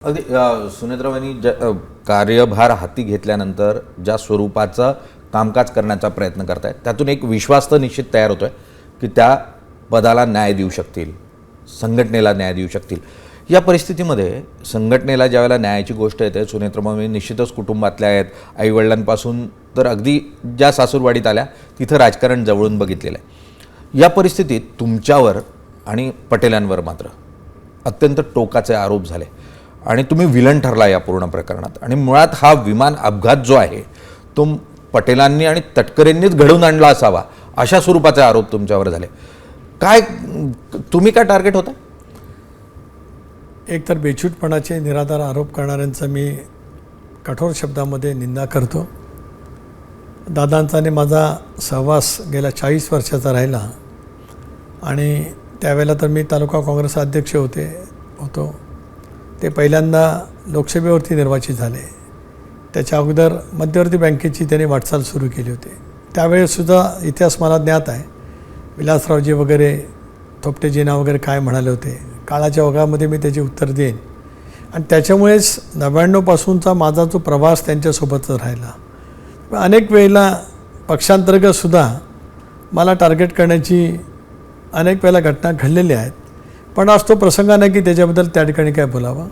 अगदी सुनेत्राबाईंनी कार्यभार हाती घेतल्यानंतर ज्या स्वरूपाचं कामकाज करण्याचा प्रयत्न करतायत त्यातून एक विश्वास तर निश्चित तयार होतोय की त्या पदाला न्याय देऊ शकतील, संघटनेला न्याय देऊ शकतील. या परिस्थितीमध्ये संघटनेला ज्यावेळेला न्यायाची गोष्ट येते, सुनेत्राबाई निश्चितच कुटुंबातल्या आहेत, आईवडिलांपासून तर अगदी ज्या सासूरवाडीत आल्या तिथं राजकारण जवळून बघितलेलं आहे. या परिस्थितीत तुमच्यावर आणि पटेलांवर मात्र अत्यंत टोकाचे आरोप झाले आणि तुम्ही विलन ठरला या पूर्ण प्रकरणात. आणि मुळात हा विमान अपघात जो आहे तो पटेलांनी आणि तटकरेंनीच घडवून आणला असावा अशा स्वरूपाचे आरोप तुमच्यावर झाले. काय तुम्ही काय टार्गेट होता? एकतर बेछूटपणाचे निराधार आरोप करणाऱ्यांचा मी कठोर शब्दामध्ये निंदा करतो. दादांचा आणि माझा सहवास गेल्या 40 वर्षाचा राहिला आणि त्यावेळेला तर मी तालुका काँग्रेस अध्यक्ष होतो. ते पहिल्यांदा लोकसभेवरती निर्वाचित झाले. त्याच्या अगोदर मध्यवर्ती बँकेची त्यांनी वाटचाल सुरू केली होती. त्यावेळेससुद्धा इतिहास मला ज्ञात आहे. विलासरावजी वगैरे, थोपटेजीना वगैरे काय म्हणाले होते, काळाच्या ओघामध्ये मी त्याची उत्तर देईन. आणि त्याच्यामुळेच 99पासूनचा माझा जो प्रवास त्यांच्यासोबतच राहिला. अनेक वेळेला पक्षांतर्गतसुद्धा मला टार्गेट करण्याची अनेक वेळेला घटना घडलेल्या आहेत. पण आज तो प्रसंग नाही की त्याच्याबद्दल त्या ठिकाणी काय बोलावं.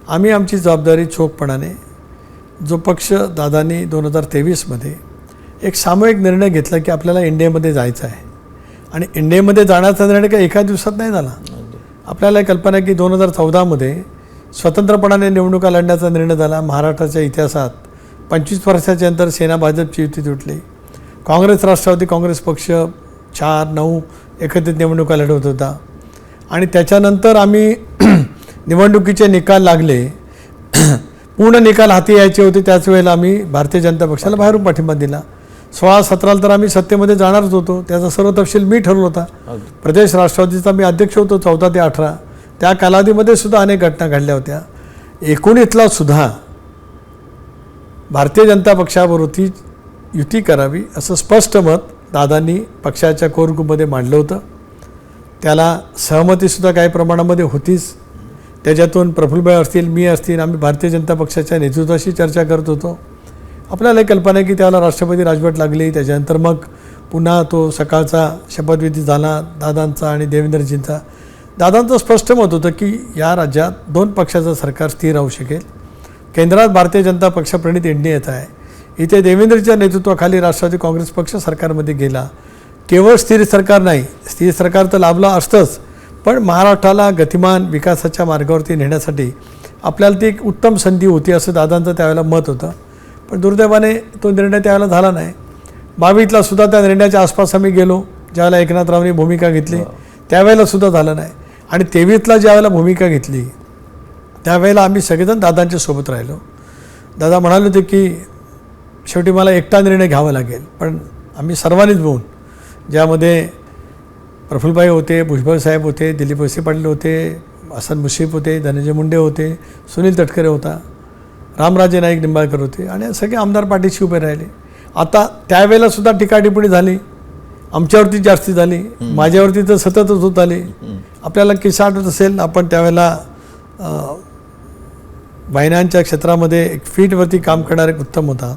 आम्ही आमची जबाबदारी चोखपणाने, जो पक्ष दादांनी 2023मध्ये एक सामूहिक निर्णय घेतला की आपल्याला इंडियामध्ये जायचं आहे आणि इंडियामध्ये जाण्याचा निर्णय काही एका दिवसात नाही झाला. आपल्याला कल्पना आहे की 2014मध्ये स्वतंत्रपणाने निवडणुका लढण्याचा निर्णय झाला. महाराष्ट्राच्या इतिहासात 25 वर्षाच्या नंतर सेना भाजपची युती तुटली. काँग्रेस राष्ट्रवादी काँग्रेस पक्ष 4-9 एकत्रित निवडणुका लढवत होता आणि त्याच्यानंतर आम्ही निवडणुकीचे निकाल लागले, पूर्ण निकाल हाती यायचे होते. त्याच वेळेला आम्ही भारतीय जनता पक्षाला बाहेरून पाठिंबा दिला. 16-17 तर आम्ही सत्तेमध्ये जाणारच होतो. त्याचा सर्व तपशील मी ठरवला होता. प्रदेश राष्ट्रवादीचा मी अध्यक्ष होतो 14 ते 18. त्या कालावधीमध्ये सुद्धा अनेक घटना घडल्या होत्या. 19ला सुद्धा भारतीय जनता पक्षाबरोबर युती करावी असं स्पष्ट मत दादांनी पक्षाच्या कोर ग्रुपमध्ये मांडलं होतं. त्याला सहमतीसुद्धा काही प्रमाणामध्ये होतीच. त्याच्यातून प्रफुल्लभाई असतील, मी असतील, आम्ही भारतीय जनता पक्षाच्या नेतृत्वाशी चर्चा करत होतो. आपल्याला कल्पना आहे की त्याला राष्ट्रपती राजवट लागली. त्याच्यानंतर मग पुन्हा तो सकाळचा शपथविधी झाला दादांचा आणि देवेंद्रजींचा. दादांचं स्पष्ट मत होतं की या राज्यात 2 पक्षाचं सरकार स्थिर राहू शकेल. केंद्रात भारतीय जनता पक्ष प्रणित इंडिया येत आहे. इथे देवेंद्रजीच्या नेतृत्वाखाली राष्ट्रवादी काँग्रेस पक्ष सरकारमध्ये गेला. केवळ स्थिर सरकार नाही, स्थिर सरकार तर लाभलं असतंच, पण महाराष्ट्राला गतिमान विकासाच्या मार्गावरती नेण्यासाठी आपल्याला ती एक उत्तम संधी होती असं दादांचं त्यावेळेला मत होतं. पण दुर्दैवाने तो निर्णय त्यावेळेला झाला नाही. 22ला सुद्धा त्या निर्णयाच्या आसपास आम्ही गेलो. ज्यावेळेला एकनाथरावांनी भूमिका घेतली त्यावेळेला सुद्धा झालं नाही. आणि 23ला ज्यावेळेला भूमिका घेतली त्यावेळेला आम्ही सगळेजण दादांच्या सोबत राहिलो. दादा म्हणाले होते की शेवटी मला एकटा निर्णय घ्यावा लागेल, पण आम्ही सर्वांनीच मिळून, ज्यामध्ये प्रफुल्लभाई होते, भुजबळ साहेब होते, दिलीप वळसे पाटील होते, हसन मुश्रीफ होते, धनंजय मुंडे होते, सुनील तटकरे होता, रामराजे नाईक निंबाळकर होते आणि सगळे आमदार पाठीशी उभे राहिले. आता त्यावेळेला सुद्धा टीकाटिप्पणी झाली, आमच्यावरती जास्ती झाली, माझ्यावरती तर सततच होत आली. आपल्याला किस्सा आठवत असेल, आपण त्यावेळेला वाहिन्यांच्या क्षेत्रामध्ये एक फीटवरती काम करणारा एक उत्तम होता.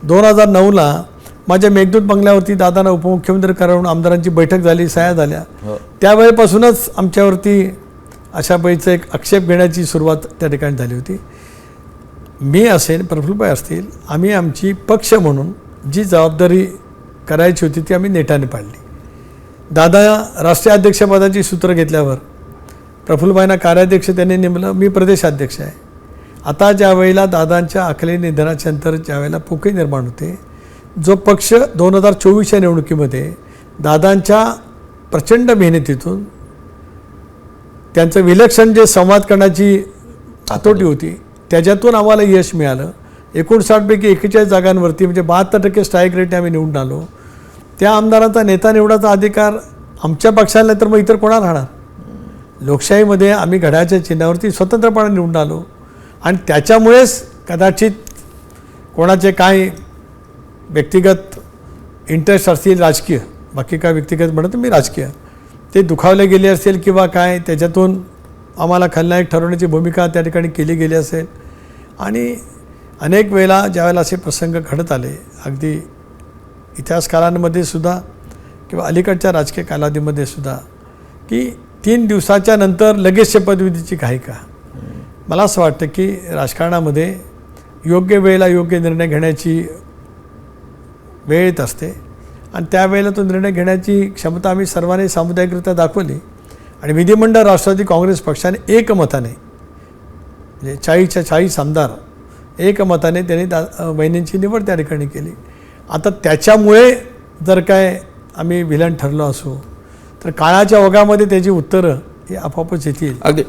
2009ला माझ्या मेघदूत बंगल्यावरती दादांना उपमुख्यमंत्री करावून आमदारांची बैठक झाली, सह्या झाल्या. त्यावेळेपासूनच आमच्यावरती अशा पैसे एक आक्षेप घेण्याची सुरुवात त्या ठिकाणी झाली होती. मी असेल, प्रफुल्लभाई असतील, आम्ही आमची पक्ष म्हणून जी जबाबदारी करायची होती ती आम्ही नेटाने पाडली. दादा राष्ट्रीय अध्यक्षपदाची सूत्र घेतल्यावर प्रफुल्लभाईंना कार्याध्यक्ष त्यांनी नेमलं, मी प्रदेशाध्यक्ष आहे. आता ज्या वेळेला दादांच्या अकाली निधनाच्या नंतर ज्या वेळेला पोकळी निर्माण होते, जो पक्ष 2024च्या निवडणुकीमध्ये दादांच्या प्रचंड मेहनतीतून त्यांचं विलक्षण जे संवाद करण्याची हातोटी होती त्याच्यातून आम्हाला यश मिळालं. 59 पैकी 41 जागांवरती म्हणजे 72% स्ट्राईक रेटने आम्ही निवडून आलो. त्या आमदारांचा नेता निवडाचा अधिकार आमच्या पक्षाला नाही तर मग इतर कोणाला राहणार? लोकशाहीमध्ये आम्ही घड्याळाच्या चिन्हावरती स्वतंत्रपणे निवडून आलो आणि त्याच्यामुळेच कदाचित कोणाचे काय व्यक्तिगत इंटरेस्ट असतील राजकीय, बाकी काय व्यक्तिगत म्हणत मी राजकीय, ते दुखावले गेले असेल किंवा काय, त्याच्यातून आम्हाला खलनायक ठरवण्याची भूमिका त्या ठिकाणी केली गेली असेल. आणि अनेक वेळेला ज्यावेळेला असे प्रसंग घडत आले, अगदी इतिहासकारांमध्ये सुद्धा किंवा अलीकडच्या राजकीय कालावधीमध्ये सुद्धा, की 3 दिवसाच्या नंतर लगेच शपथविधीची घाई का. मला असं वाटतं की राजकारणामध्ये योग्य वेळेला योग्य निर्णय घेण्याची वेळ येत असते आणि त्यावेळेला तो निर्णय घेण्याची क्षमता आम्ही सर्वांनी सामुदायिकरित्या दाखवली. आणि विधिमंडळ राष्ट्रवादी काँग्रेस पक्षाने एकमताने, म्हणजे 40च्या 40 आमदार एकमताने त्यांनी वहिनींची निवड त्या ठिकाणी केली. आता त्याच्यामुळे जर काय आम्ही विलन ठरलो असू तर काळाच्या ओघामध्ये त्याची उत्तरं ही आपोआपच येतील. अगदी